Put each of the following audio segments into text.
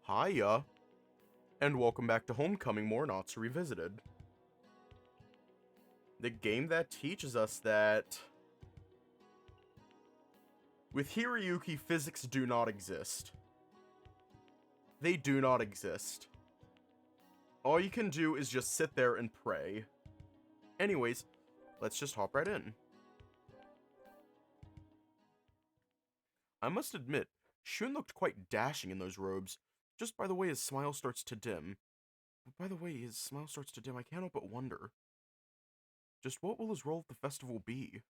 Hiya, and welcome back to Homecoming Morenatsu Revisited. The game that teaches us that with Hiroyuki, physics do not exist. They do not exist. All you can do is just sit there and pray. Anyways, let's just hop right in. I must admit, Shun looked quite dashing in those robes, just by the way his smile starts to dim. But by the way his smile starts to dim, I can't help but wonder. Just what will his role at the festival be?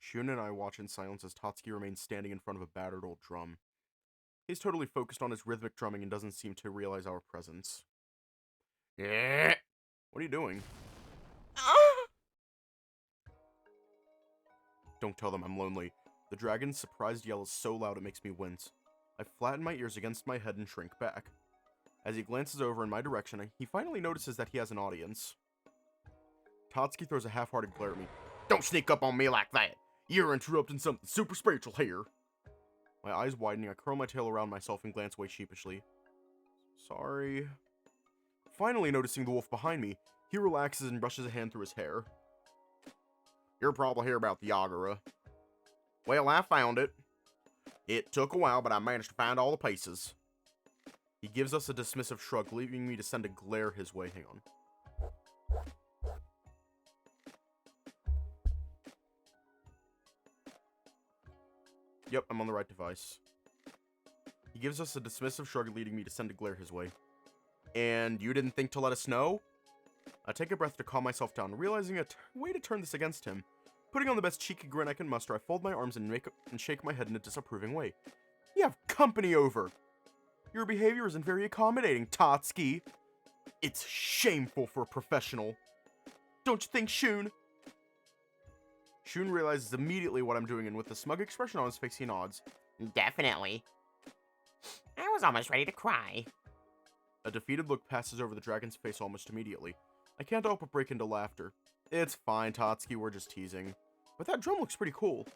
Shun and I watch in silence as Tatsuki remains standing in front of a battered old drum. He's totally focused on his rhythmic drumming and doesn't seem to realize our presence. What are you doing? Don't tell them I'm lonely. The dragon's surprised yell is so loud it makes me wince. I flatten my ears against my head and shrink back. As he glances over in my direction, he finally notices that he has an audience. Tatsuki throws a half-hearted glare at me. Don't sneak up on me like that! You're interrupting something super spiritual here! My eyes widening, I curl my tail around myself and glance away sheepishly. Sorry. Finally noticing the wolf behind me, he relaxes and brushes a hand through his hair. You're probably here about the Yagura. Well, I found it. It took a while, but I managed to find all the pieces. He gives us a dismissive shrug, leaving me to send a glare his way. Hang on. Yep, I'm on the right device. He gives us a dismissive shrug, leading me to send a glare his way. And you didn't think to let us know? I take a breath to calm myself down, realizing a way to turn this against him. Putting on the best cheeky grin I can muster, I fold my arms and shake my head in a disapproving way. You have company over! Your behavior isn't very accommodating, Tatsuki. It's shameful for a professional. Don't you think, Shun? Shun realizes immediately what I'm doing, and with a smug expression on his face, he nods. Definitely. I was almost ready to cry. A defeated look passes over the dragon's face almost immediately. I can't help but break into laughter. It's fine, Tatsuki, we're just teasing. But that drum looks pretty cool.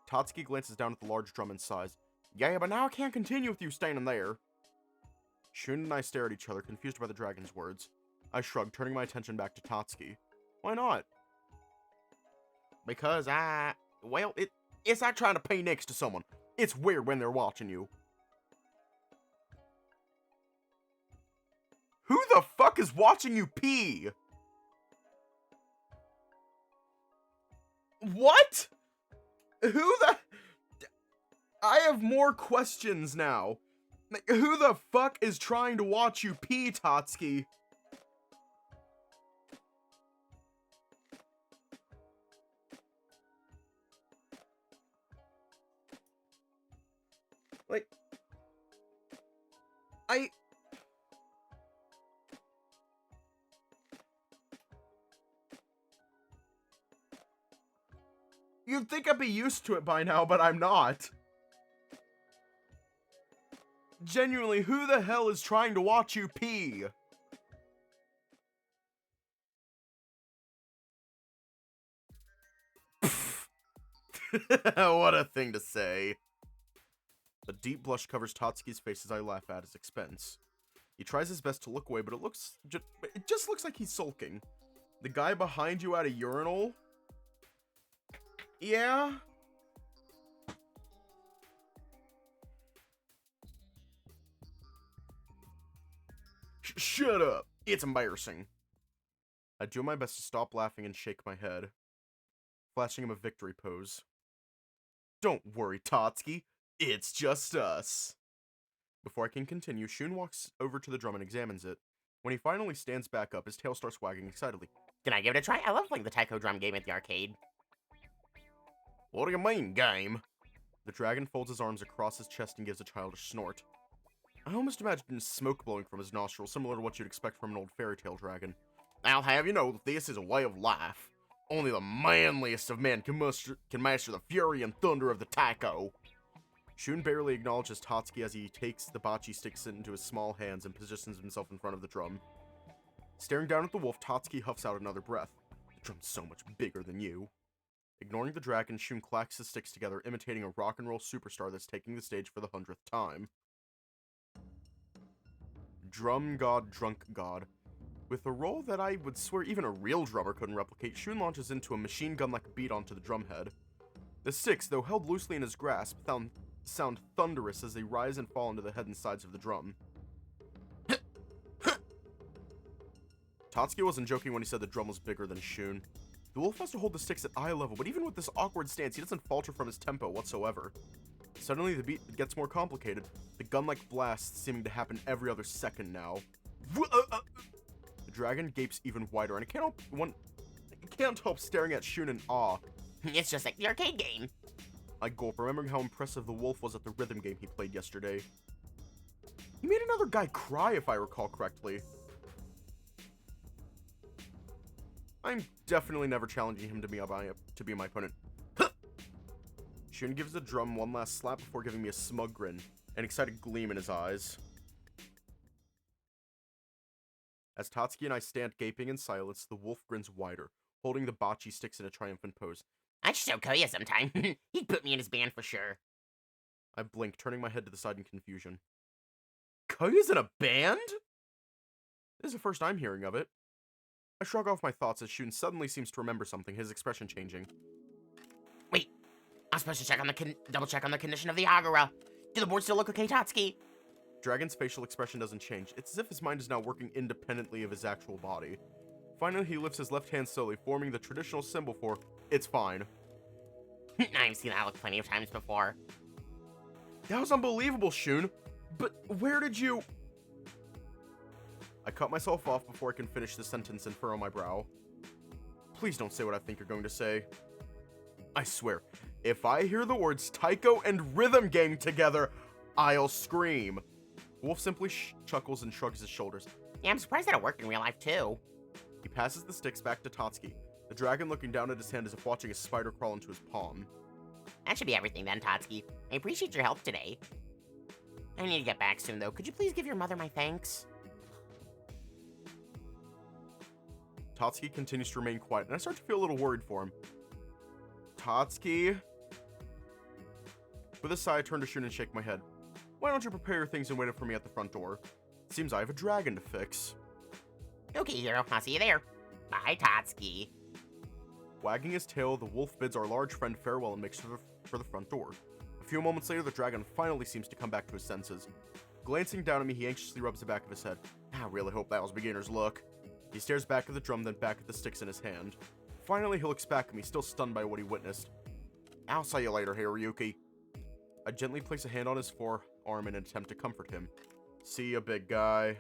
Tatsuki glances down at the large drum and sighs. Yeah, but now I can't continue with you standing there. Shun and I stare at each other, confused by the dragon's words. I shrug, turning my attention back to Tatsuki. Why not? Because it's like trying to pay next to someone. It's weird when they're watching you. Who the fuck is watching you pee? What? Who the... I have more questions now. Like, who the fuck is trying to watch you pee, Tatsuki? Like... You'd think I'd be used to it by now, but I'm not. Genuinely, who the hell is trying to watch you pee? What a thing to say. A deep blush covers Tatsuki's face as I laugh at his expense. He tries his best to look away, but it just looks like he's sulking. The guy behind you at a urinal? Yeah? Shut up! It's embarrassing. I do my best to stop laughing and shake my head, flashing him a victory pose. Don't worry, Tatsuki. It's just us. Before I can continue, Shun walks over to the drum and examines it. When he finally stands back up, his tail starts wagging excitedly. Can I give it a try? I love playing the taiko drum game at the arcade. What do you mean, game? The dragon folds his arms across his chest and gives a childish snort. I almost imagine smoke blowing from his nostrils, similar to what you'd expect from an old fairy tale dragon. I'll have you know that this is a way of life. Only the manliest of men can master the fury and thunder of the taiko. Shun barely acknowledges Tatsuki as he takes the bocce sticks into his small hands and positions himself in front of the drum. Staring down at the wolf, Tatsuki huffs out another breath. drum's so much bigger than you. Ignoring the dragon, Shun clacks his sticks together, imitating a rock and roll superstar that's taking the stage for the 100th time. Drum God, Drunk God. With a roll that I would swear even a real drummer couldn't replicate, Shun launches into a machine gun-like beat onto the drumhead. The sticks, though held loosely in his grasp, sound thunderous as they rise and fall into the head and sides of the drum. Tatsuki wasn't joking when he said the drum was bigger than Shun. The wolf has to hold the sticks at eye level, but even with this awkward stance, he doesn't falter from his tempo whatsoever. Suddenly, the beat gets more complicated, the gun-like blasts seeming to happen every other second now. The dragon gapes even wider, and I can't help staring at Shun in awe. It's just like the arcade game. I gulp, remembering how impressive the wolf was at the rhythm game he played yesterday. He made another guy cry, if I recall correctly. I'm definitely never challenging him to be my opponent. Shun gives the drum one last slap before giving me a smug grin, an excited gleam in his eyes. As Tatsuki and I stand gaping in silence, the wolf grins wider, holding the bocce sticks in a triumphant pose. I should show Koya sometime. He'd put me in his band for sure. I blink, turning my head to the side in confusion. Koya's in a band? This is the first I'm hearing of it. I shrug off my thoughts as Shun suddenly seems to remember something, his expression changing. Wait, I'm supposed to check on double check on the condition of the Agora. Do the boards still look okay, Tatsuki? Dragon's facial expression doesn't change. It's as if his mind is now working independently of his actual body. Finally, he lifts his left hand slowly, forming the traditional symbol for, it's fine. I've seen that look plenty of times before. That was unbelievable, Shun. But where did you... I cut myself off before I can finish the sentence and furrow my brow. Please don't say what I think you're going to say. I swear, if I hear the words taiko and rhythm game together, I'll scream. Wolf simply chuckles and shrugs his shoulders. Yeah, I'm surprised that it worked in real life, too. He passes the sticks back to Tatsuki, the dragon looking down at his hand as if watching a spider crawl into his palm. That should be everything then, Tatsuki. I appreciate your help today. I need to get back soon, though. Could you please give your mother my thanks? Tatsuki continues to remain quiet, and I start to feel a little worried for him. Tatsuki? With a sigh, I turn to Shun and shake my head. Why don't you prepare your things and wait up for me at the front door? It seems I have a dragon to fix. Okay, hero. I'll see you there. Bye, Tatsuki. Wagging his tail, the wolf bids our large friend farewell and makes for the front door. A few moments later, the dragon finally seems to come back to his senses. Glancing down at me, he anxiously rubs the back of his head. I really hope that was beginner's luck. He stares back at the drum, then back at the sticks in his hand. Finally, he looks back at me, still stunned by what he witnessed. I'll see you later, Hiroyuki. I gently place a hand on his forearm in an attempt to comfort him. See ya, big guy.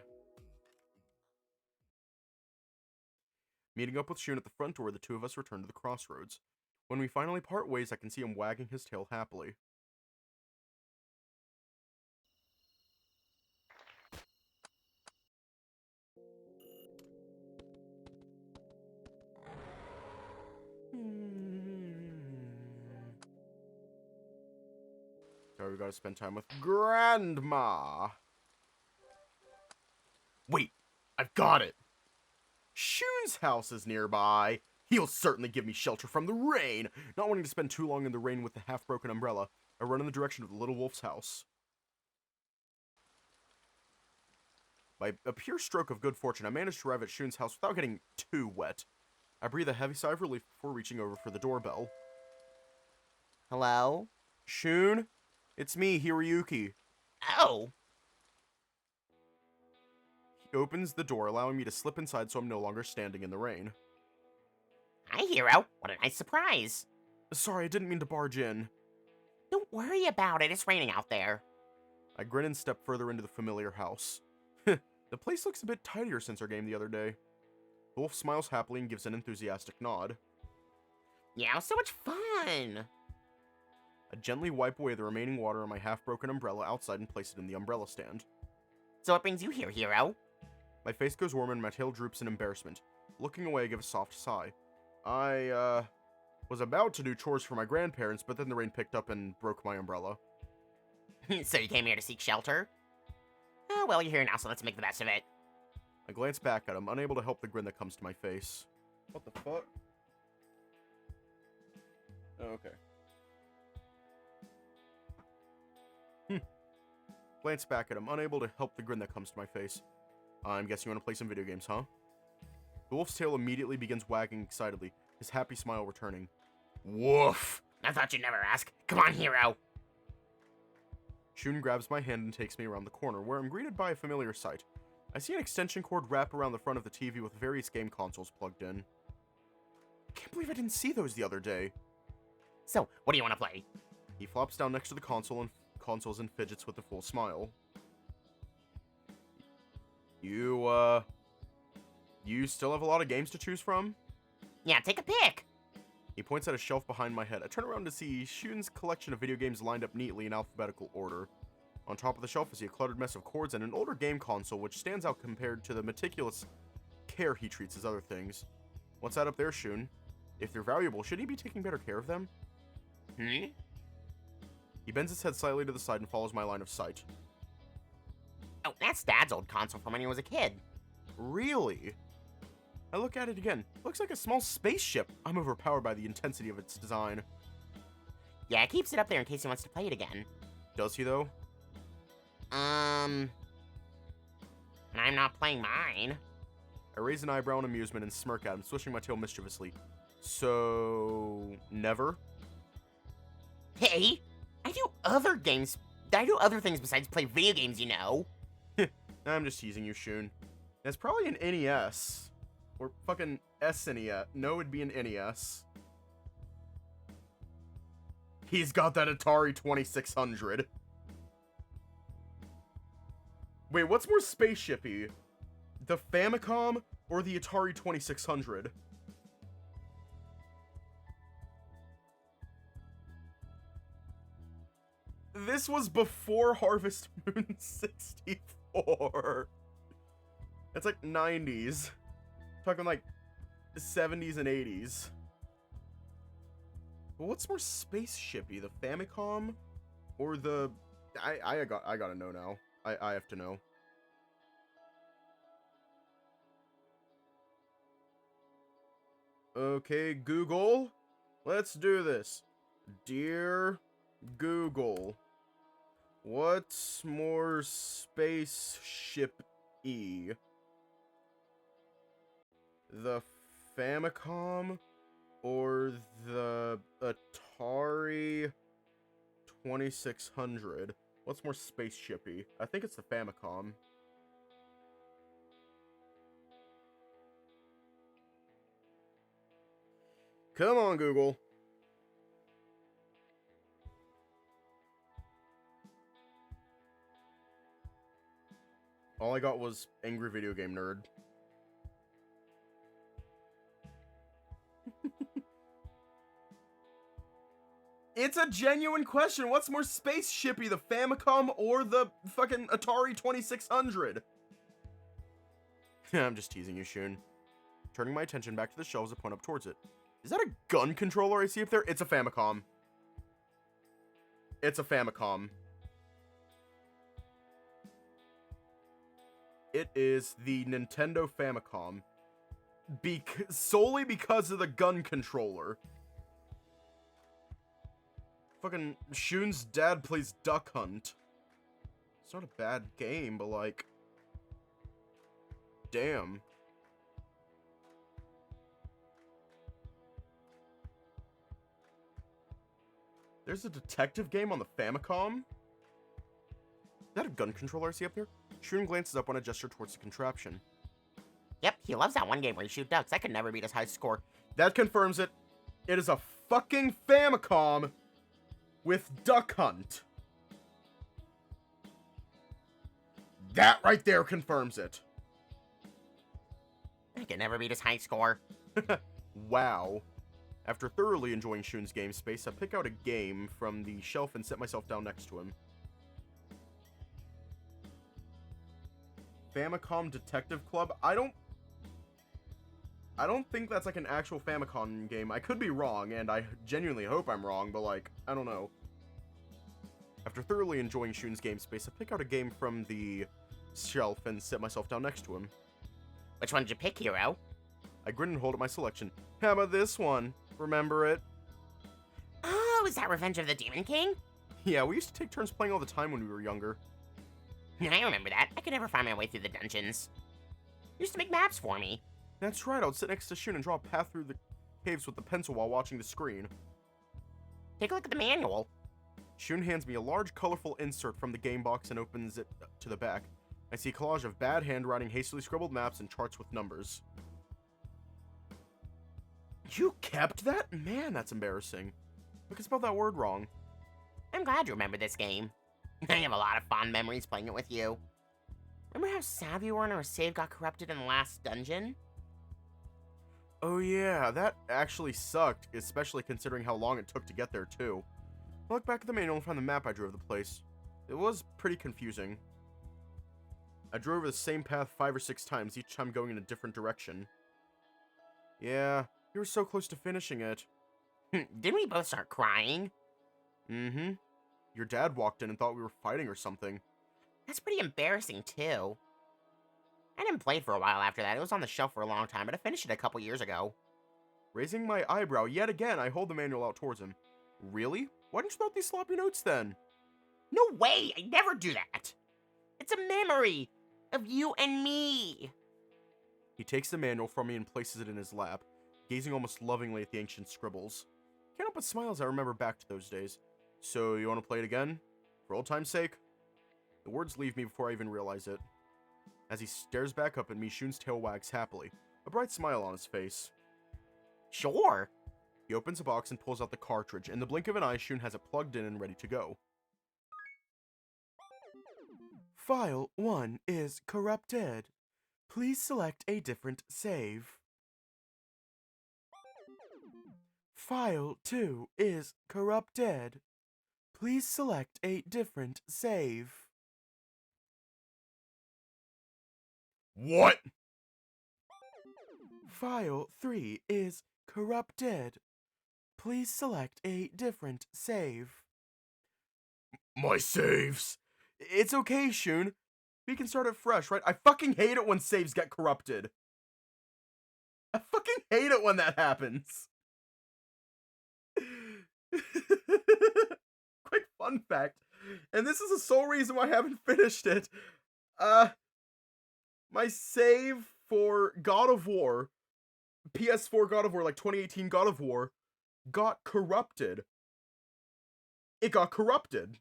Meeting up with Shun at the front door, the two of us return to the crossroads. When we finally part ways, I can see him wagging his tail happily. So we gotta spend time with Grandma. Wait, I've got it. Shun's house is nearby. He'll certainly give me shelter from the rain. Not wanting to spend too long in the rain with the half-broken umbrella, I run in the direction of the little wolf's house. By a pure stroke of good fortune, I managed to arrive at Shun's house without getting too wet. I breathe a heavy sigh of relief before reaching over for the doorbell. Hello? Shun? It's me, Hiroyuki. Oh! He opens the door, allowing me to slip inside so I'm no longer standing in the rain. Hi, hero. What a nice surprise. Sorry, I didn't mean to barge in. Don't worry about it. It's raining out there. I grin and step further into the familiar house. The place looks a bit tidier since our game the other day. The wolf smiles happily and gives an enthusiastic nod. Yeah, it was so much fun. I gently wipe away the remaining water on my half-broken umbrella outside and place it in the umbrella stand. So what brings you here, hero? My face goes warm and my tail droops in embarrassment. Looking away, I give a soft sigh. I, was about to do chores for my grandparents, but then the rain picked up and broke my umbrella. So you came here to seek shelter? Oh, well, you're here now, so let's make the best of it. I glance back at him, unable to help the grin that comes to my face. What the fuck? Oh, okay. Glance back at him, unable to help the grin that comes to my face. I'm guessing you want to play some video games, huh? The wolf's tail immediately begins wagging excitedly, his happy smile returning. Woof! I thought you'd never ask. Come on, hero. Shun grabs my hand and takes me around the corner, where I'm greeted by a familiar sight. I see an extension cord wrap around the front of the TV with various game consoles plugged in. I can't believe I didn't see those the other day. So, what do you want to play? He flops down next to the consoles and fidgets with a full smile. You still have a lot of games to choose from? Yeah, take a pick. He points at a shelf behind my head. I turn around to see Shun's collection of video games lined up neatly in alphabetical order. On top of the shelf, I see a cluttered mess of cords and an older game console, which stands out compared to the meticulous care he treats his other things. What's that up there, Shun? If they're valuable, should he be taking better care of them? Hmm? He bends his head slightly to the side and follows my line of sight. Oh, that's Dad's old console from when he was a kid. Really? I look at it again. Looks like a small spaceship. I'm overpowered by the intensity of its design. Yeah, he keeps it up there in case he wants to play it again. Does he, though? And I'm not playing mine. I raise an eyebrow in amusement and smirk at him, swishing my tail mischievously. So... never? Hey, I do other things besides play video games, you know. I'm just teasing you, Shun. That's probably an NES. Or fucking SNES. No, it'd be an NES. He's got that Atari 2600. Wait, what's more spaceshipy? The Famicom or the Atari 2600? This was before Harvest Moon 64. That's like 90s. Talking like 70s and 80s. But what's more spaceshipy, the Famicom or the... I gotta know now. I have to know. Okay, Google. Let's do this. Dear Google, what's more spaceship-y? The Famicom or the Atari 2600? What's more spaceshipy? I think it's the Famicom. Come on, Google. All I got was angry video game nerd. It's a genuine question. What's more spaceshipy, the Famicom or the fucking Atari 2600? I'm just teasing you, Shun. Turning my attention back to the shelves, I point up towards it. Is that a gun controller I see up there? It's a Famicom. It's a Famicom. It is the Nintendo Famicom. Solely because of the gun controller. Fucking Shun's dad plays Duck Hunt. It's not a bad game, but like... damn. There's a detective game on the Famicom? Is that a gun controller I see up there? Shun glances up when I gesture towards the contraption. Yep, he loves that one game where you shoot ducks. I could never beat his high score. That confirms it. It is a fucking Famicom with Duck Hunt. That right there confirms it. I could never beat his high score. Wow. After thoroughly enjoying Shun's game space, I pick out a game from the shelf and sit myself down next to him. Famicom Detective Club? I don't think that's like an actual Famicom game. I could be wrong, and I genuinely hope I'm wrong, but like, I don't know. After thoroughly enjoying Shun's game space, I pick out a game from the shelf and sit myself down next to him. Which one did you pick, hero? I grin and hold up my selection. How about this one? Remember it? is that Revenge of the Demon King? Yeah, we used to take turns playing all the time when we were younger. I remember that. I could never find my way through the dungeons. You used to make maps for me. That's right, I would sit next to Shun and draw a path through the caves with the pencil while watching the screen. Take a look at the manual. Shun hands me a large, colorful insert from the game box and opens it to the back. I see a collage of bad handwriting, hastily scribbled maps, and charts with numbers. You kept that? Man, that's embarrassing. Look, I spelled that word wrong. I'm glad you remember this game. I have a lot of fond memories playing it with you. Remember how sad we were when our save got corrupted in the last dungeon? Oh yeah, that actually sucked, especially considering how long it took to get there too. I look back at the manual and find the map I drew of the place. It was pretty confusing. I drew over the same path 5 or 6 times, each time going in a different direction. Yeah, you were so close to finishing it. Didn't we both start crying? Mm-hmm. Your dad walked in and thought we were fighting or something. That's pretty embarrassing, too. I didn't play it for a while after that. It was on the shelf for a long time, but I finished it a couple years ago. Raising my eyebrow yet again, I hold the manual out towards him. Really? Why didn't you throw out these sloppy notes then? No way! I never do that! It's a memory of you and me! He takes the manual from me and places it in his lap, gazing almost lovingly at the ancient scribbles. Can't help but smile as I remember back to those days. So, you want to play it again? For old time's sake? The words leave me before I even realize it. As he stares back up at me, Shun's tail wags happily, a bright smile on his face. Sure. He opens a box and pulls out the cartridge. In the blink of an eye, Shun has it plugged in and ready to go. File 1 is corrupted. Please select a different save. File 2 is corrupted. Please select a different save. What? File 3 is corrupted. Please select a different save. My saves? It's okay, Shun. We can start it fresh, right? I fucking hate it when saves get corrupted. I fucking hate it when that happens. Quick fun fact, and this is the sole reason why I haven't finished it. My save for God of War, PS4 God of War, like 2018 God of War, got corrupted. It got corrupted.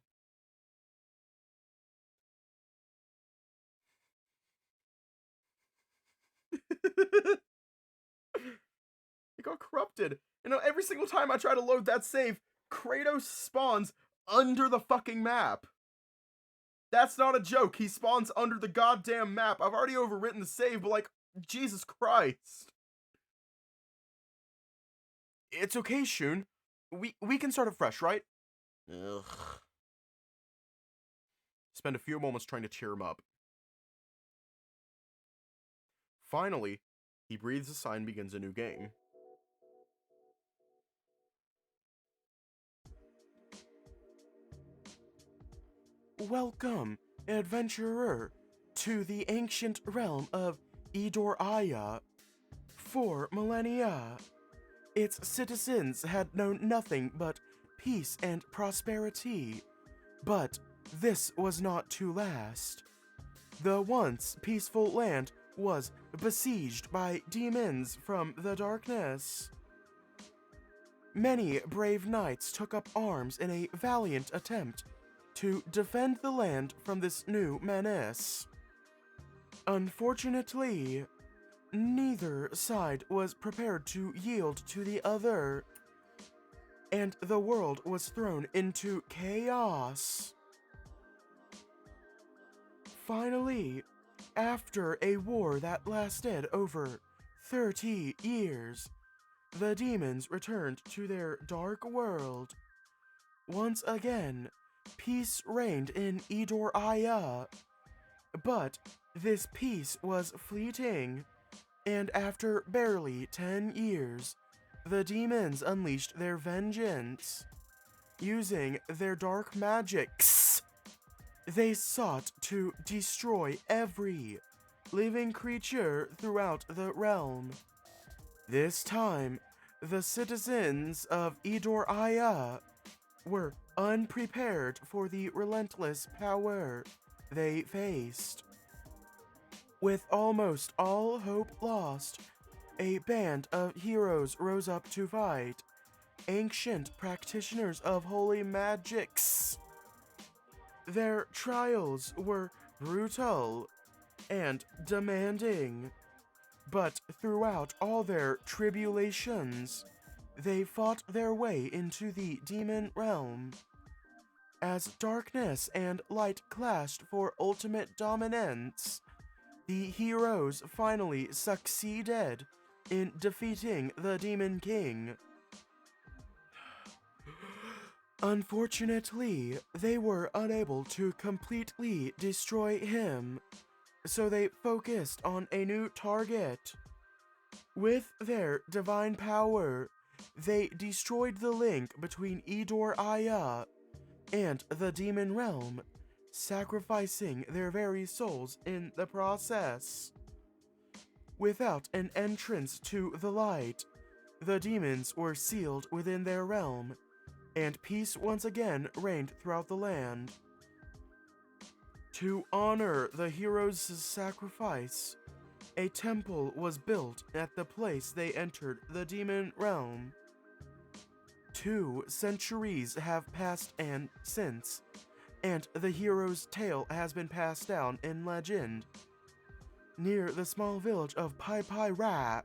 It got corrupted. You know, every single time I try to load that save, Kratos spawns under the fucking map. That's not a joke. He spawns under the goddamn map. I've already overwritten the save, but like, Jesus Christ. It's okay, Shun. We can start it fresh, right? Ugh. Spend a few moments trying to cheer him up. Finally, he breathes a sigh and begins a new game. Welcome, adventurer, to the ancient realm of Idoraya. For millennia, its citizens had known nothing but peace and prosperity. But this was not to last. The once peaceful land was besieged by demons from the darkness. Many brave knights took up arms in a valiant attempt to defend the land from this new menace. Unfortunately, neither side was prepared to yield to the other, and the world was thrown into chaos. Finally, after a war that lasted over 30 years, the demons returned to their dark world. Once again, peace reigned in Idoraya, but this peace was fleeting, and after barely 10 years, the demons unleashed their vengeance. Using their dark magics, they sought to destroy every living creature throughout the realm. This time, the citizens of Idoraya were unprepared for the relentless power they faced. With almost all hope lost, a band of heroes rose up to fight, ancient practitioners of holy magics. Their trials were brutal and demanding, but throughout all their tribulations, they fought their way into the demon realm. As darkness and light clashed for ultimate dominance, the heroes finally succeeded in defeating the Demon King. Unfortunately, they were unable to completely destroy him, so they focused on a new target. With their divine power, they destroyed the link between Idor Aya and the demon realm, sacrificing their very souls in the process. Without an entrance to the light, the demons were sealed within their realm, and peace once again reigned throughout the land. To honor the heroes' sacrifice, a temple was built at the place they entered the demon realm. 2 centuries have passed since, and the hero's tale has been passed down in legend. Near the small village of Pai Pai Ra,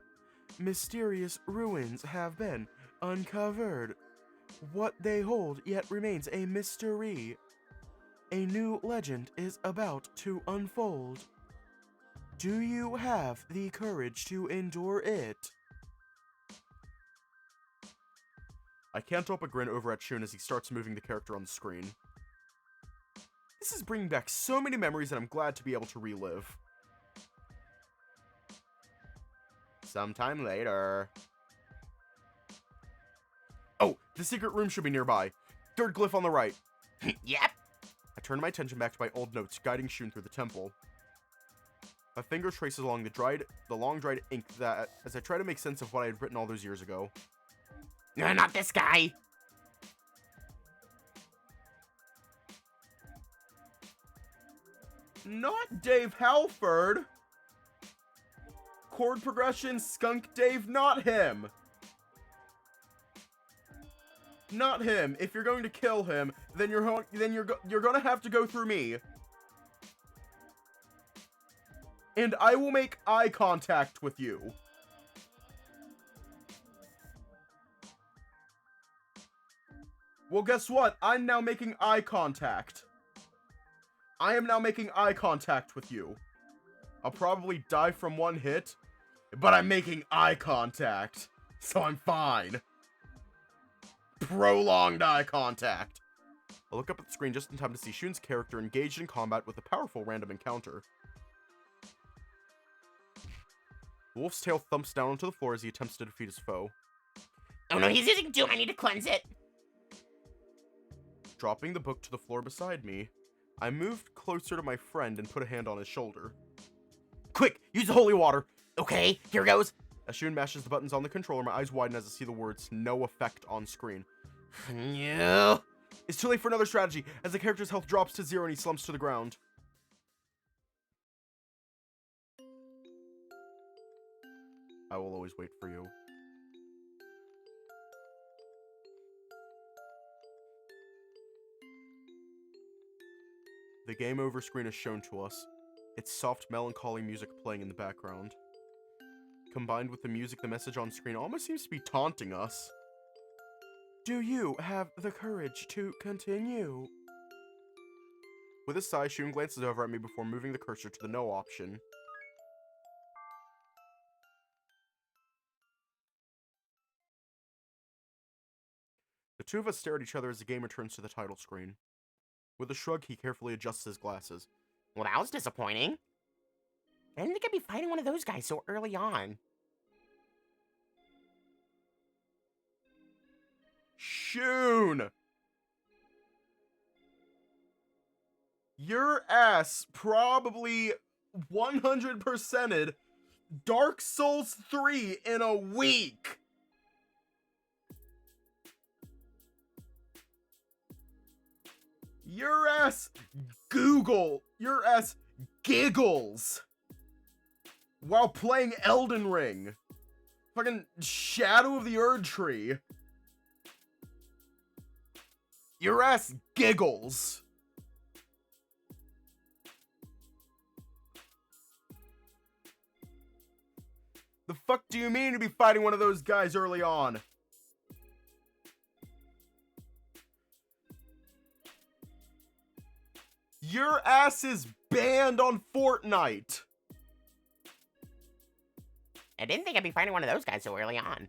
mysterious ruins have been uncovered. What they hold yet remains a mystery. A new legend is about to unfold. Do you have the courage to endure it? I can't help but grin over at Shun as he starts moving the character on the screen. This is bringing back so many memories that I'm glad to be able to relive. Sometime later. Oh, the secret room should be nearby. 3rd glyph on the right. Yep. I turn my attention back to my old notes, guiding Shun through the temple. My finger traces along the long dried ink as I try to make sense of what I had written all those years ago. No, not this guy. Not Dave Halford. Chord progression, Skunk Dave, not him. Not him. If you're going to kill him, then you're gonna have to go through me. And I will make eye contact with you. Well, guess what? I'm now making eye contact. I am now making eye contact with you. I'll probably die from one hit, but I'm making eye contact, so I'm fine. Prolonged eye contact. I look up at the screen just in time to see Shun's character engaged in combat with a powerful random encounter. The wolf's tail thumps down onto the floor as he attempts to defeat his foe. Oh no, he's using Doom. I need to cleanse it. Dropping the book to the floor beside me, I moved closer to my friend and put a hand on his shoulder. Quick, use the holy water! Okay, here goes. As Shun mashes the buttons on the controller, my eyes widen as I see the words, no effect on screen. No. It's too late for another strategy, as the character's health drops to 0 and he slumps to the ground. I will always wait for you. The game over screen is shown to us, its soft melancholy music playing in the background. Combined with the music, the message on screen almost seems to be taunting us. Do you have the courage to continue? With a sigh, Shun glances over at me before moving the cursor to the no option. The two of us stare at each other as the game returns to the title screen. With a shrug, he carefully adjusts his glasses. Well, that was disappointing. I didn't think I'd be fighting one of those guys so early on. Shun! Your ass probably 100%ed Dark Souls 3 in a week! Your ass your ass giggles while playing Elden Ring. Fucking Shadow of the Erd Tree. Your ass giggles. The fuck do you mean to be fighting one of those guys early on? Your ass is banned on Fortnite. I didn't think I'd be fighting one of those guys so early on.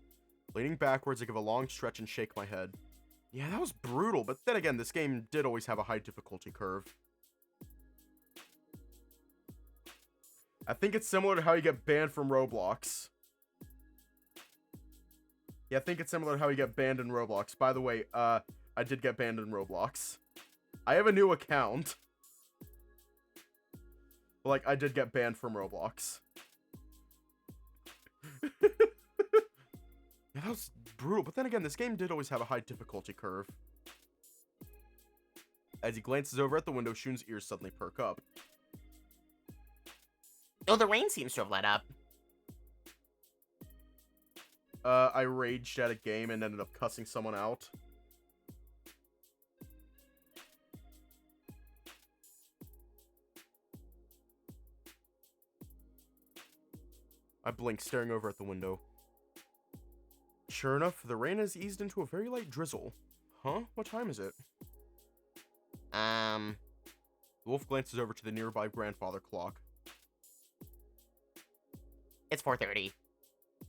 Leaning backwards, I give a long stretch and shake my head. Yeah, that was brutal, but then again, this game did always have a high difficulty curve. I think it's similar to how you get banned from Roblox. Yeah, I think it's similar to how you get banned in Roblox. By the way, I did get banned in Roblox. I have a new account. But, like, I did get banned from Roblox. Yeah, that was brutal. But then again, this game did always have a high difficulty curve. As he glances over at the window, Shun's ears suddenly perk up. Oh, the rain seems to have let up. I raged at a game and ended up cussing someone out. I blink, staring over at the window. Sure enough, the rain has eased into a very light drizzle. Huh? What time is it? The wolf glances over to the nearby grandfather clock. It's 4:30.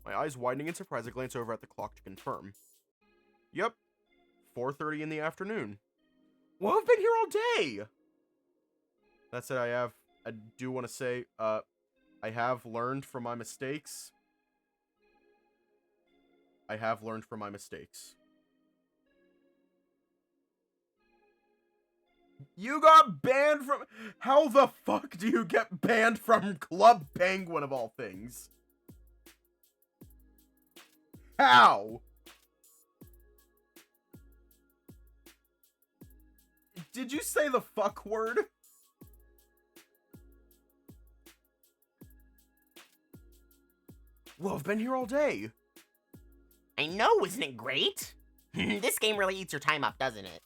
My eyes widening in surprise, I glance over at the clock to confirm. Yep, 4:30 in the afternoon. Well, I've been here all day! That said, I do want to say, I have learned from my mistakes. I have learned from my mistakes. You got banned from... How the fuck do you get banned from Club Penguin of all things? How? Did you say the fuck word? Well, I've been here all day. I know, isn't it great? This game really eats your time up, doesn't it?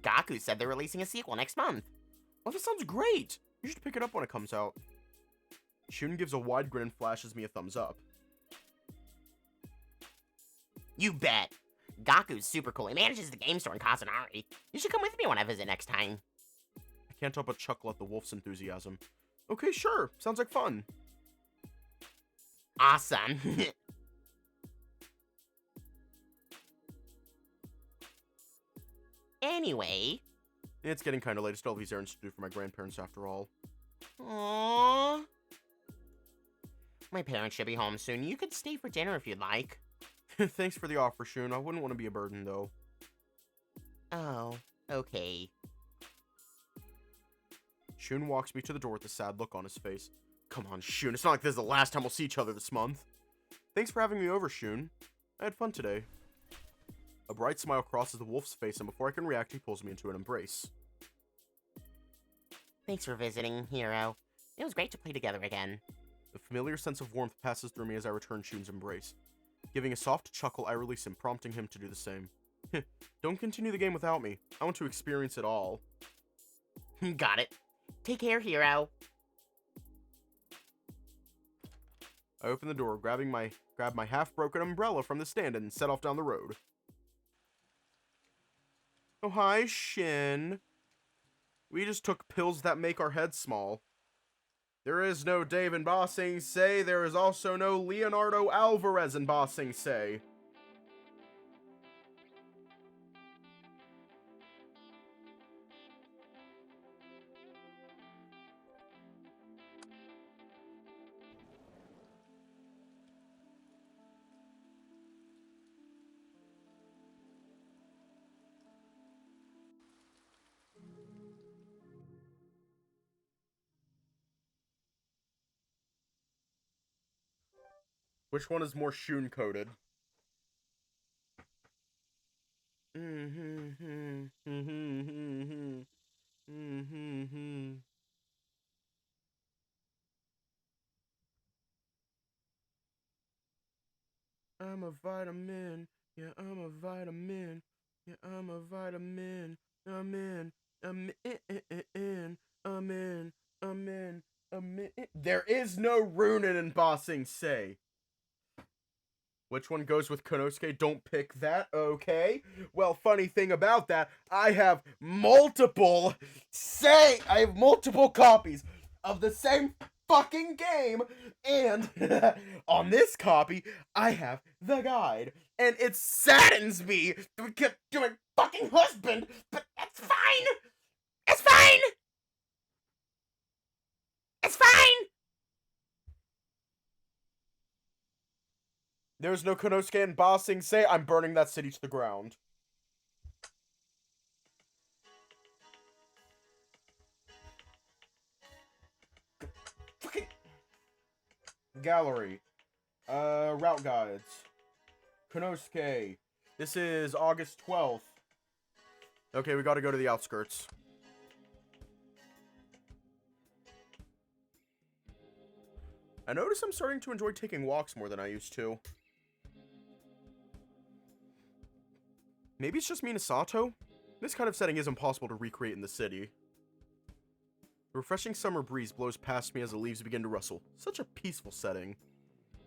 Gaku said they're releasing a sequel next month. Well, that sounds great. You should pick it up when it comes out. Shun gives a wide grin and flashes me a thumbs up. You bet. Gaku's super cool. He manages the game store in Kazunari. You should come with me when I visit next time. I can't help but chuckle at the wolf's enthusiasm. Okay, sure. Sounds like fun. Awesome. Anyway. It's getting kind of late. I still have these errands to do for my grandparents after all. Aww. My parents should be home soon. You could stay for dinner if you'd like. Thanks for the offer, Shun. I wouldn't want to be a burden, though. Oh, okay. Shun walks me to the door with a sad look on his face. Come on, Shun. It's not like this is the last time we'll see each other this month. Thanks for having me over, Shun. I had fun today. A bright smile crosses the wolf's face, and before I can react, he pulls me into an embrace. Thanks for visiting, Hero. It was great to play together again. The familiar sense of warmth passes through me as I return Shun's embrace. Giving a soft chuckle, I release him, prompting him to do the same. Don't continue the game without me. I want to experience it all. Got it. Take care, Hero. I open the door, grab my half-broken umbrella from the stand, and set off down the road. Oh, hi, Shin. We just took pills that make our heads small. There is no Dave in Ba Sing Se. There is also no Leonardo Alvarez in Ba Sing Se. Which one is more Shun-coded? I'm a vitamin. Yeah, I'm a vitamin. Yeah, I'm a vitamin. I'm in. I'm in. I'm in. I'm in. I'm in. There is no runin in Bossing Say. Which one goes with Konosuke? Don't pick that, okay? Well, funny thing about that, I have multiple copies of the same fucking game, and on this copy, I have the guide, and it saddens me to my fucking husband, but that's fine! It's fine! It's fine! There's no Konosuke in Bossing Say, I'm burning that city to the ground. Fucking gallery. Route guides. Konosuke. This is August 12th. Okay, we gotta go to the outskirts. I notice I'm starting to enjoy taking walks more than I used to. Maybe it's just me and Sato? This kind of setting is impossible to recreate in the city. The refreshing summer breeze blows past me as the leaves begin to rustle. Such a peaceful setting.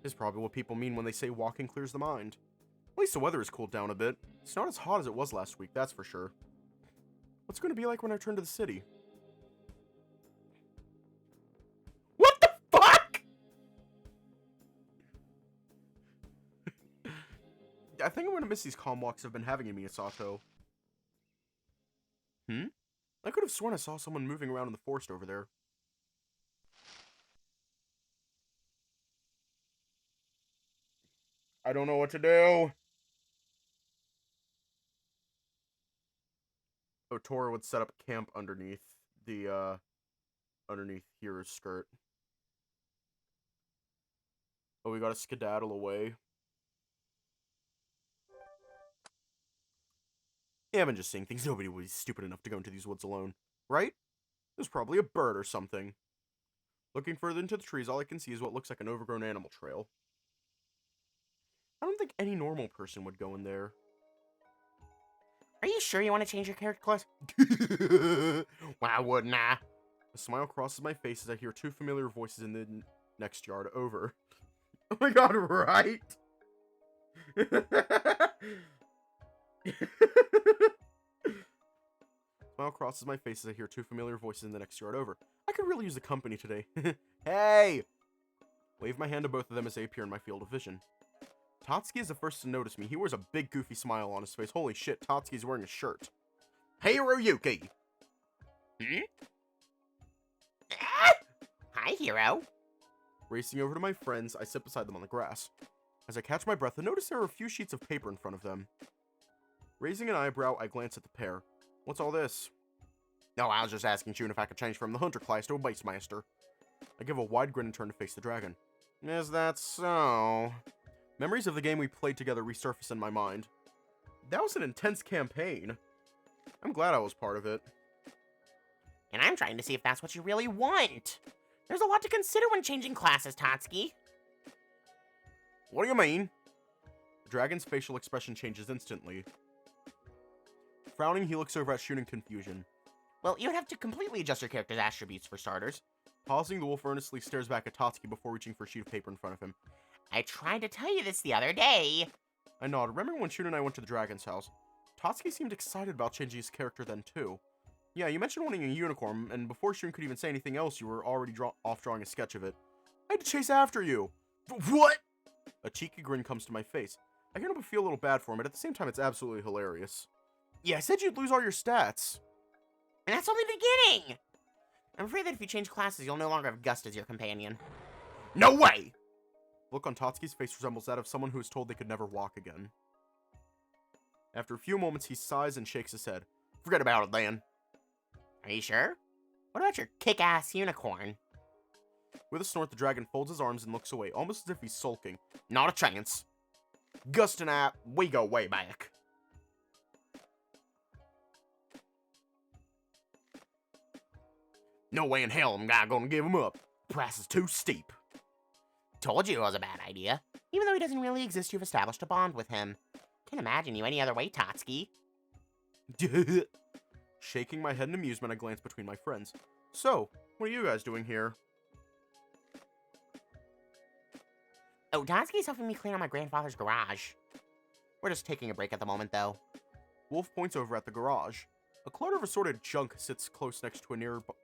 Is probably what people mean when they say walking clears the mind. At least the weather has cooled down a bit. It's not as hot as it was last week, that's for sure. What's it going to be like when I return to the city? What the fuck?! I think I'm going to miss these calm walks I've been having in Miyasato. I could have sworn I saw someone moving around in the forest over there. I don't know what to do. Oh, Tora would set up camp underneath the, underneath Hira's skirt. Oh, we gotta skedaddle away. Yeah, I've been just saying things. Nobody would be stupid enough to go into these woods alone. Right? There's probably a bird or something. Looking further into the trees, all I can see is what looks like an overgrown animal trail. I don't think any normal person would go in there. Are you sure you want to change your character class? Why wouldn't I? A smile crosses my face as I hear two familiar voices in the next yard over. Oh my god, right? Smile crosses my face as I hear two familiar voices in the next yard over. I could really use the company today. Hey! Wave my hand to both of them as they appear in my field of vision. Tatsuki is the first to notice me. He wears a big goofy smile on his face. Holy shit, Tatsuki's wearing a shirt. Hey, Hiroyuki! Hi, Hiro. Racing over to my friends, I sit beside them on the grass. As I catch my breath, I notice there are a few sheets of paper in front of them. Raising an eyebrow, I glance at the pair. What's all this? No, I was just asking Shun if I could change from the hunter class to a Beastmaster. I give a wide grin and turn to face the dragon. Is that so? Memories of the game we played together resurface in my mind. That was an intense campaign. I'm glad I was part of it. And I'm trying to see if that's what you really want. There's a lot to consider when changing classes, Tatsuki. What do you mean? The dragon's facial expression changes instantly. Frowning, he looks over at Shun in confusion. Well, you would have to completely adjust your character's attributes for starters. Pausing, the wolf earnestly stares back at Tatsuki before reaching for a sheet of paper in front of him. I tried to tell you this the other day. I nod. Remember when Shun and I went to the dragon's house? Tatsuki seemed excited about changing his character then, too. Yeah, you mentioned wanting a unicorn, and before Shun could even say anything else, you were already off drawing a sketch of it. I had to chase after you! What? A cheeky grin comes to my face. I can't help but feel a little bad for him, but at the same time, it's absolutely hilarious. Yeah, I said you'd lose all your stats. And that's only the beginning! I'm afraid that if you change classes, you'll no longer have Gust as your companion. No way! The look on Tatsuki's face resembles that of someone who is told they could never walk again. After a few moments, he sighs and shakes his head. Forget about it, then. Are you sure? What about your kick-ass unicorn? With a snort, the dragon folds his arms and looks away, almost as if he's sulking. Not a chance. Gust and I, we go way back. No way in hell I'm not gonna give him up. The price is too steep. Told you it was a bad idea. Even though he doesn't really exist, you've established a bond with him. Can't imagine you any other way, Tatsuki. Shaking my head in amusement, I glance between my friends. So, what are you guys doing here? Oh, Tatsuki's helping me clean out my grandfather's garage. We're just taking a break at the moment, though. Wolf points over at the garage. A clutter of assorted junk sits close next to a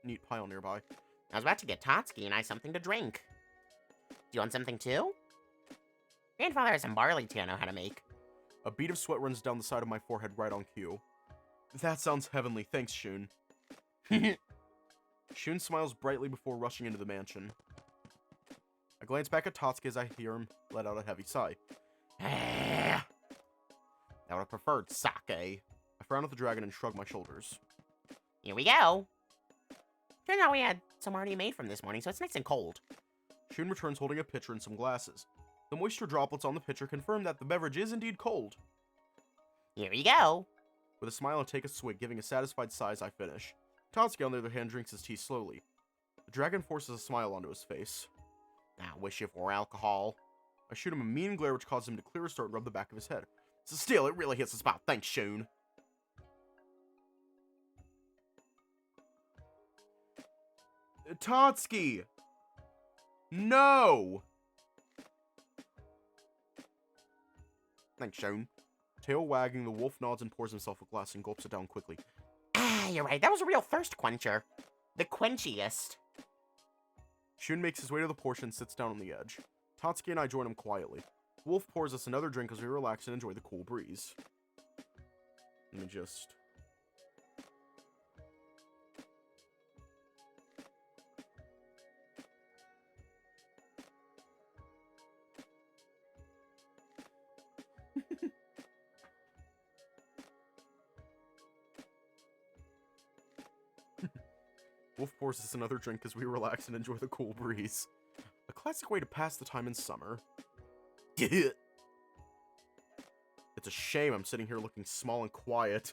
neat pile nearby. I was about to get Tatsuki and I something to drink. Do you want something too? Grandfather has some barley tea I know how to make. A bead of sweat runs down the side of my forehead right on cue. That sounds heavenly, thanks, Shun. Shun smiles brightly before rushing into the mansion. I glance back at Tatsuki as I hear him let out a heavy sigh. I would have preferred sake. I frown at the dragon and shrug my shoulders. Here we go. Turns out we had some already made from this morning, so it's nice and cold. Shun returns holding a pitcher and some glasses. The moisture droplets on the pitcher confirm that the beverage is indeed cold. Here we go. With a smile, I take a swig, giving a satisfied sigh as I finish. Tatsuki, on the other hand, drinks his tea slowly. The dragon forces a smile onto his face. I wish it were alcohol. I shoot him a mean glare which causes him to clear his throat and rub the back of his head. So still, it really hits the spot. Thanks, Shun. Tatsuki! No! Thanks, Shun. Tail wagging, the wolf nods and pours himself a glass and gulps it down quickly. Ah, you're right. That was a real thirst quencher. The quenchiest. Shun makes his way to the porch and sits down on the edge. Tatsuki and I join him quietly. Wolf pours us another drink as we relax and enjoy the cool breeze. Let me just... Wolf pours us another drink as we relax and enjoy the cool breeze. A classic way to pass the time in summer. It's a shame I'm sitting here looking small and quiet.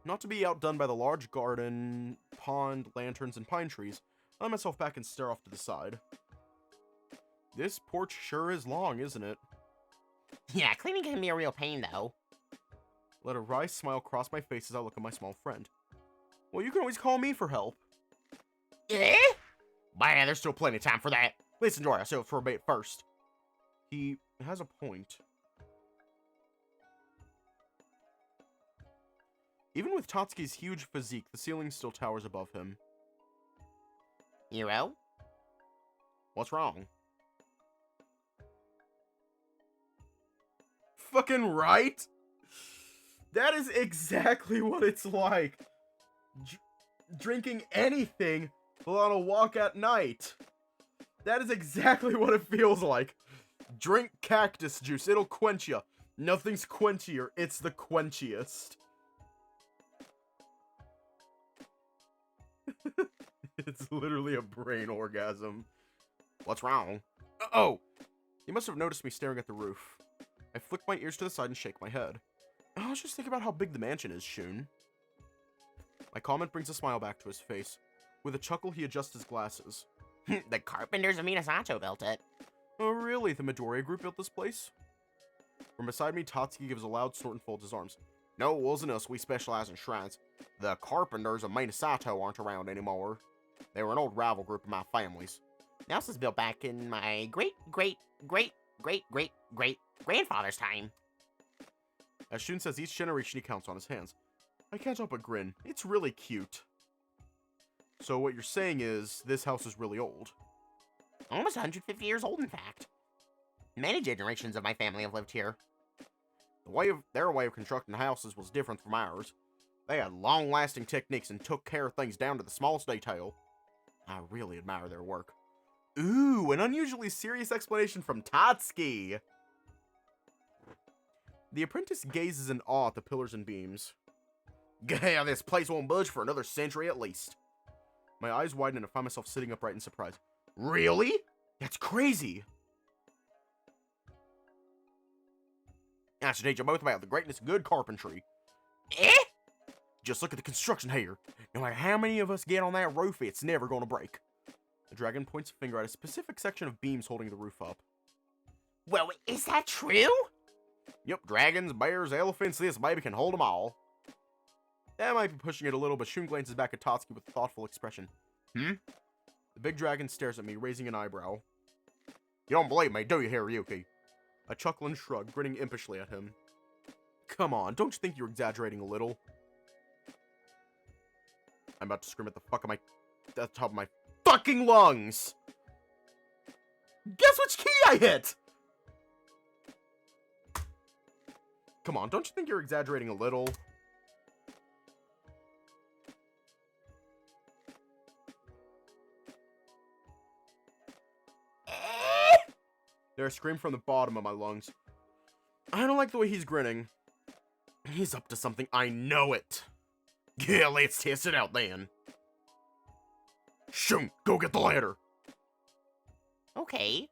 Not to be outdone by the large garden, pond, lanterns, and pine trees, I let myself back and stare off to the side. This porch sure is long, isn't it? Yeah, cleaning can be a real pain, though. Let a wry smile cross my face as I look at my small friend. Well, you can always call me for help. Eh? Man, there's still plenty of time for that. Let's enjoy ourselves for a bit first. He has a point. Even with Tatsuki's huge physique, the ceiling still towers above him. Hero? What's wrong? Fucking right? That is exactly what it's like. Drinking anything while on a walk at night. That is exactly what it feels like. Drink cactus juice, it'll quench you. Nothing's quenchier, it's the quenchiest. It's literally a brain orgasm. What's wrong? Oh! You must have noticed me staring at the roof. I flick my ears to the side and shake my head. I was just thinking about how big the mansion is, Shun. My comment brings a smile back to his face. With a chuckle, he adjusts his glasses. The carpenters of Minasato built it. Oh, really? The Midoriya group built this place? From beside me, Tatsuki gives a loud snort and folds his arms. No, it wasn't us. We specialize in shrines. The carpenters of Minasato aren't around anymore. They were an old rival group of my family's. The house was built back in my great-great-great-great-great-grandfather's time. As Shun says each generation he counts on his hands. I can't help but grin. It's really cute. So what you're saying is, this house is really old. Almost 150 years old, in fact. Many generations of my family have lived here. Their way of constructing houses was different from ours. They had long-lasting techniques and took care of things down to the smallest detail. I really admire their work. Ooh, an unusually serious explanation from Tatsuki. The apprentice gazes in awe at the pillars and beams. Yeah, this place won't budge for another century at least. My eyes widen and I find myself sitting upright in surprise. Really? That's crazy. I should teach you both about the greatness of good carpentry. Eh? Just look at the construction here. No matter how many of us get on that roof, it's never gonna break. The dragon points a finger at a specific section of beams holding the roof up. Well, is that true? Yep, dragons, bears, elephants, this baby can hold them all. That might be pushing it a little, but Shun glances back at Tatsuki with a thoughtful expression. The big dragon stares at me, raising an eyebrow. You don't believe me, do you, Hiroyuki? I chuckle and shrug, grinning impishly at him. Come on, don't you think you're exaggerating a little? I'm about to scream at the top of my fucking lungs! Guess which key I hit? Come on, don't you think you're exaggerating a little? There's a scream from the bottom of my lungs. I don't like the way he's grinning. He's up to something, I know it. Yeah, let's test it out then. Shun, go get the ladder. Okay.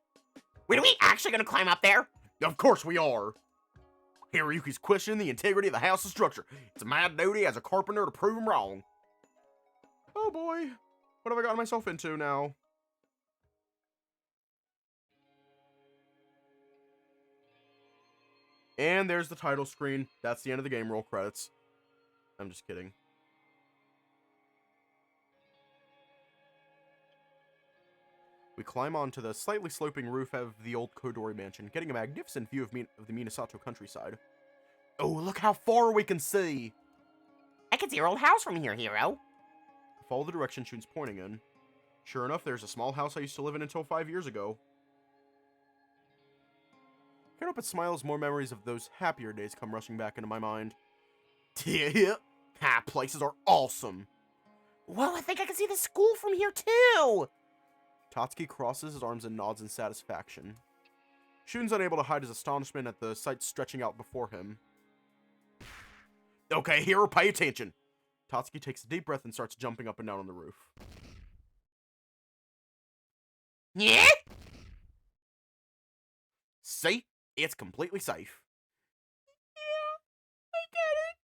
Wait, are we actually gonna climb up there? Of course we are. Hiroyuki's questioning the integrity of the house's structure. It's my duty as a carpenter to prove him wrong. Oh boy, what have I gotten myself into now? And there's the title screen. That's the end of the game. Roll credits. I'm just kidding. We climb onto the slightly sloping roof of the old Kodori mansion, getting a magnificent view of the Minasato countryside. Oh, look how far we can see! I can see your old house from here, Hero. Follow the direction Shun's pointing in. Sure enough, there's a small house I used to live in until 5 years ago. Can't help but smile as more memories of those happier days come rushing back into my mind. Yeah, places are awesome! Whoa, I think I can see the school from here, too! Tatsuki crosses his arms and nods in satisfaction. Shun's unable to hide his astonishment at the sight stretching out before him. Okay, Hero, pay attention! Tatsuki takes a deep breath and starts jumping up and down on the roof. Yeah? See? It's completely safe. Yeah, I get it.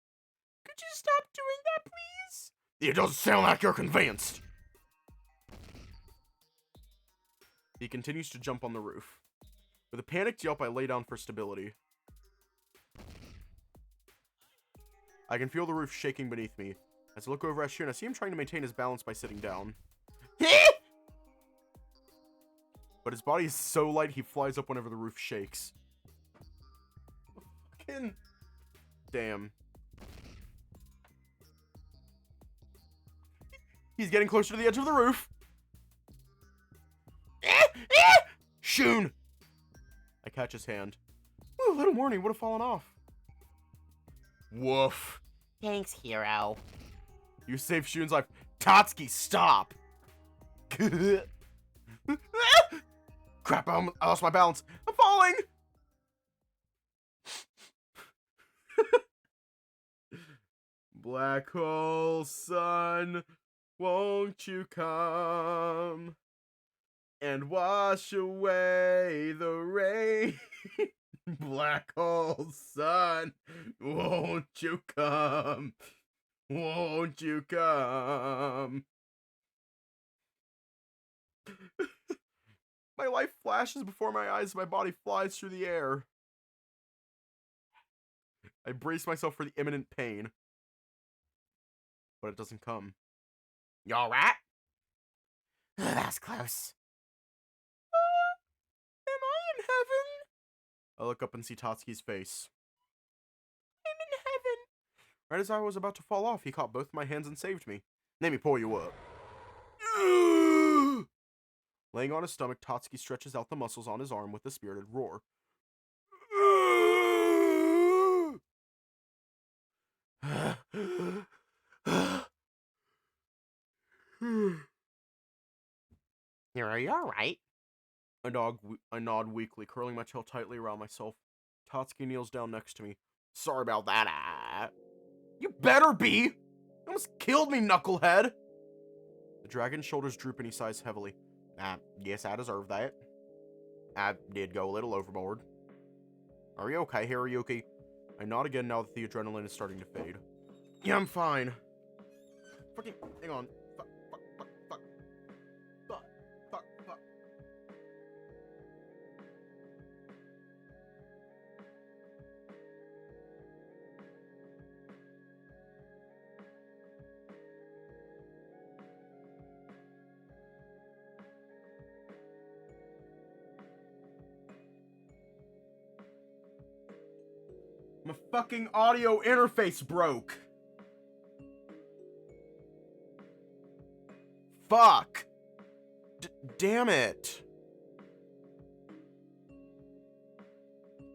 Could you stop doing that, please? It doesn't sound like you're convinced. He continues to jump on the roof. With a panicked yelp, I lay down for stability. I can feel the roof shaking beneath me. As I look over at Shun, I see him trying to maintain his balance by sitting down. But his body is so light, he flies up whenever the roof shakes. Fucking... Damn. He's getting closer to the edge of the roof. Shun! I catch his hand. Ooh, a little warning, would have fallen off. Woof. Thanks, Hero. You saved Shun's life. Tatsuki, stop! Crap, I lost my balance. I'm falling! Black hole sun, won't you come and wash away the rain? Black hole sun, won't you come? Won't you come? My life flashes before my eyes, my body flies through the air. I brace myself for the imminent pain. But it doesn't come. You alright? That's close. Am I in heaven? I look up and see Tatsuki's face. I'm in heaven. Right as I was about to fall off, he caught both my hands and saved me. Let me pull you up. Laying on his stomach, Tatsuki stretches out the muscles on his arm with a spirited roar. Hero, are you alright? I nod weakly, curling my tail tightly around myself. Tatsuki kneels down next to me. Sorry about that. You better be! You almost killed me, knucklehead! The dragon's shoulders droop and he sighs heavily. Yes, I deserve that. I did go a little overboard. Are you okay, Hiroyuki? I nod again now that the adrenaline is starting to fade. Yeah, I'm fine. Fucking, hang on. Fuck, fuck, fuck, fuck. Fuck, fuck, fuck. My fucking audio interface broke. Fuck. Damn it.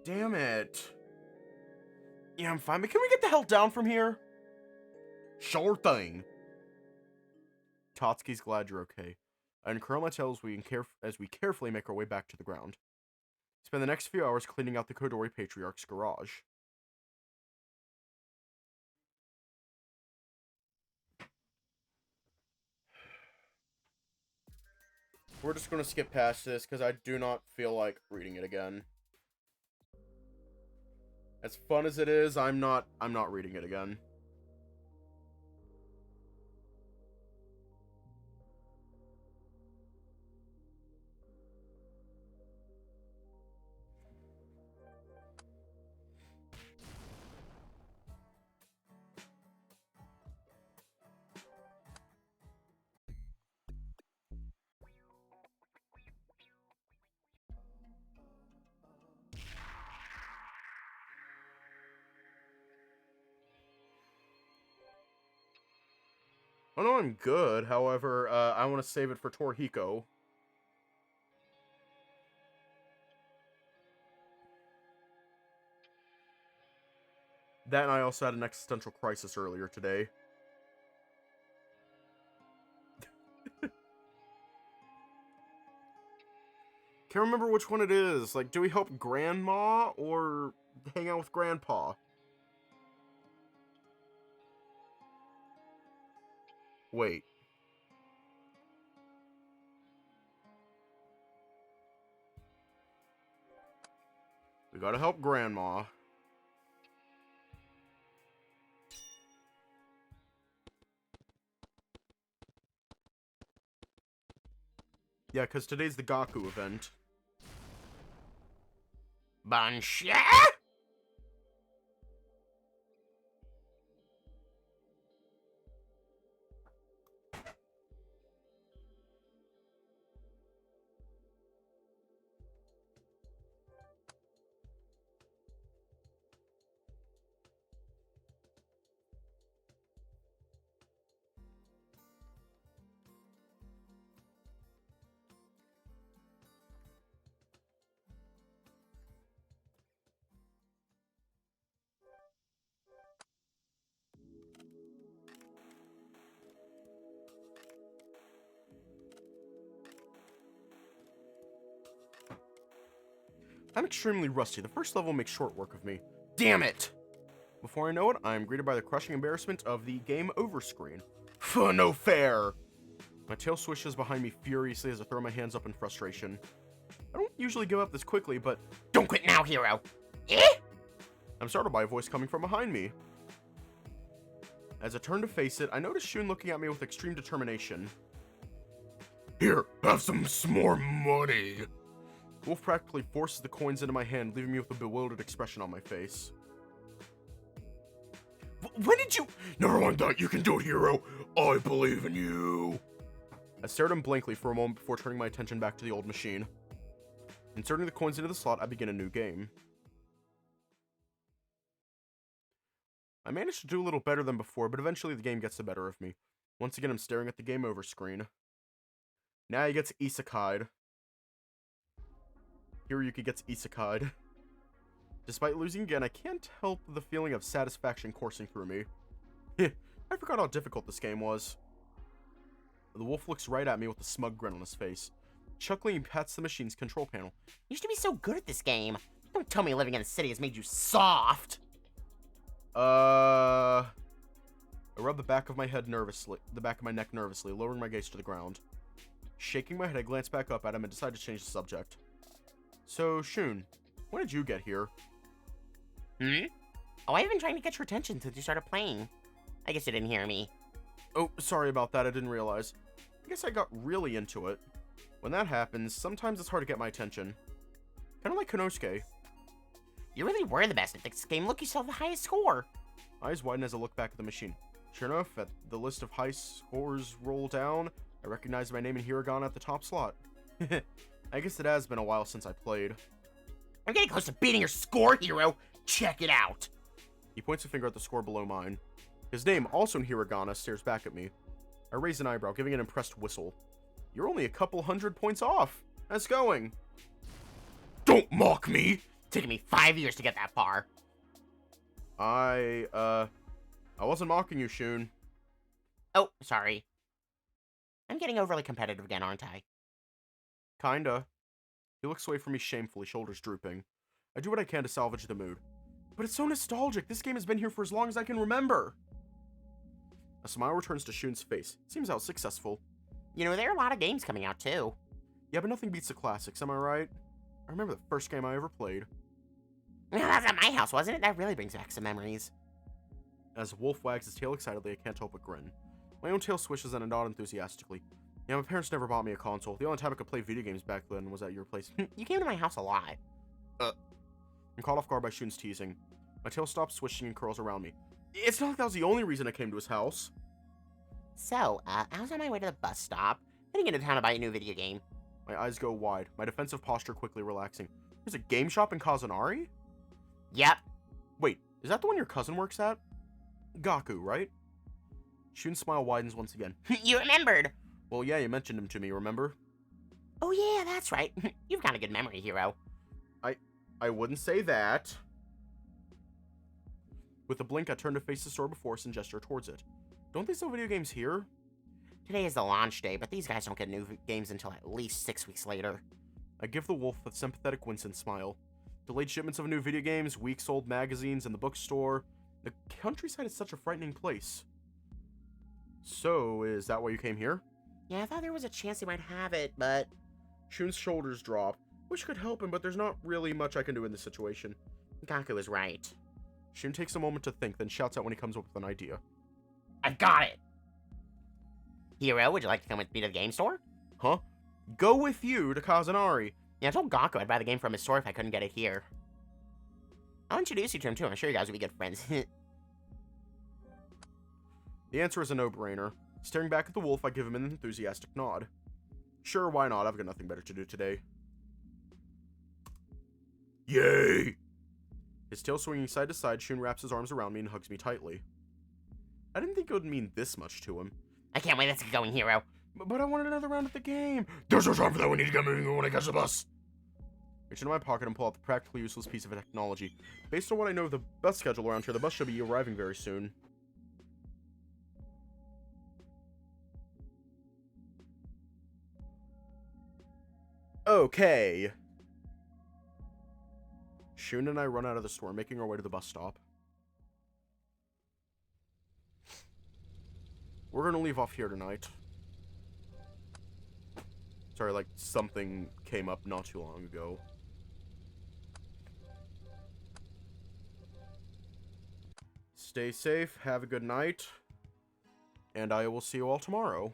Damn it. Yeah, I'm fine, but can we get the hell down from here? Sure thing. Totsuki's glad you're okay. I uncurl my tail as we carefully make our way back to the ground. Spend the next few hours cleaning out the Kodori Patriarch's garage. We're just going to skip past this because I do not feel like reading it again. As fun as it is, I'm not reading it again. Oh no, I'm good. However, I want to save it for Torihiko. That and I also had an existential crisis earlier today. Can't remember which one it is. Like, do we help Grandma or hang out with Grandpa? Wait. We gotta help Grandma. Yeah, because today's the Gaku event. Bunsha? I'm extremely rusty. The first level makes short work of me. Damn it! Before I know it, I am greeted by the crushing embarrassment of the game over screen. Pho, no fair! My tail swishes behind me furiously as I throw my hands up in frustration. I don't usually give up this quickly, but Don't quit now, hero. Eh? I'm startled by a voice coming from behind me. As I turn to face it, I notice Shun looking at me with extreme determination. Here, have some more money. Woof practically forces the coins into my hand, leaving me with a bewildered expression on my face. When did you— Never mind that, you can do it, hero. I believe in you. I stared at him blankly for a moment before turning my attention back to the old machine. Inserting the coins into the slot, I begin a new game. I managed to do a little better than before, but eventually the game gets the better of me. Once again, I'm staring at the game over screen. Now he gets isekai'd. Hiroyuki gets isekai'd. Despite losing again, I can't help the feeling of satisfaction coursing through me. I forgot how difficult this game was. The wolf looks right at me with a smug grin on his face. Chuckling, he pats the machine's control panel. You used to be so good at this game. Don't tell me living in the city has made you soft. I rub the back of my neck nervously, lowering my gaze to the ground. Shaking my head, I glance back up at him and decide to change the subject. So, Shun, when did you get here? Oh, I've been trying to get your attention since you started playing. I guess you didn't hear me. Oh, sorry about that, I didn't realize. I guess I got really into it. When that happens, sometimes it's hard to get my attention. Kinda like Konosuke. You really were the best at this game. Look, you still have the highest score. Eyes widen as I look back at the machine. Sure enough, at the list of high scores roll down, I recognize my name in Hiragana at the top slot. I guess it has been a while since I played. I'm getting close to beating your score, Hero. Check it out. He points a finger at the score below mine. His name, also in Hiragana, stares back at me. I raise an eyebrow, giving an impressed whistle. You're only a couple 100 points off. How's it going? Don't mock me! Taking me 5 years to get that far. I wasn't mocking you, Shun. Oh, sorry. I'm getting overly competitive again, aren't I? Kinda. He looks away from me shamefully, shoulders drooping. I do what I can to salvage the mood. But it's so nostalgic. This game has been here for as long as I can remember. A smile returns to Shun's face. Seems out successful. You know, there are a lot of games coming out, too. Yeah, but nothing beats the classics, am I right? I remember the first game I ever played. Yeah, that's at my house, wasn't it? That really brings back some memories. As Wolf wags his tail excitedly, I can't help but grin. My own tail swishes and I nod enthusiastically. Yeah, my parents never bought me a console. The only time I could play video games back then was at your place. You came to my house a lot. I'm caught off guard by Shun's teasing. My tail stops swishing and curls around me. It's not like that was the only reason I came to his house. So, I was on my way to the bus stop, heading into town to buy a new video game. My eyes go wide, my defensive posture quickly relaxing. There's a game shop in Kazanari? Yep. Wait, is that the one your cousin works at? Gaku, right? Shun's smile widens once again. You remembered. Well, yeah, you mentioned him to me, remember? Oh yeah, that's right. You've got a good memory, Hero. I wouldn't say that. With a blink, I turn to face the store before us and gesture towards it. Don't they sell video games here? Today is the launch day, but these guys don't get new games until at least 6 weeks later. I give the wolf a sympathetic Winston smile. Delayed shipments of new video games, weeks-old magazines, and the bookstore. The countryside is such a frightening place. So, is that why you came here? Yeah, I thought there was a chance they might have it, but... Shun's shoulders drop. Wish I could help him, but there's not really much I can do in this situation. Gaku is right. Shun takes a moment to think, then shouts out when he comes up with an idea. I've got it! Hero, would you like to come with me to the game store? Huh? Go with you to Kazanari. Yeah, I told Gaku I'd buy the game from his store if I couldn't get it here. I'll introduce you to him too, I'm sure you guys will be good friends. The answer is a no-brainer. Staring back at the wolf, I give him an enthusiastic nod. Sure, why not? I've got nothing better to do today. Yay! His tail swinging side to side, Shun wraps his arms around me and hugs me tightly. I didn't think it would mean this much to him. I can't wait, let's get going, Hero. But I wanted another round at the game. There's no time for that. We need to get moving when I catch the bus. I reach into my pocket and pull out the practically useless piece of technology. Based on what I know of the bus schedule around here, the bus should be arriving very soon. Okay. Shun and I run out of the store, making our way to the bus stop. We're gonna leave off here tonight. Sorry, like, something came up not too long ago. Stay safe, have a good night, and I will see you all tomorrow.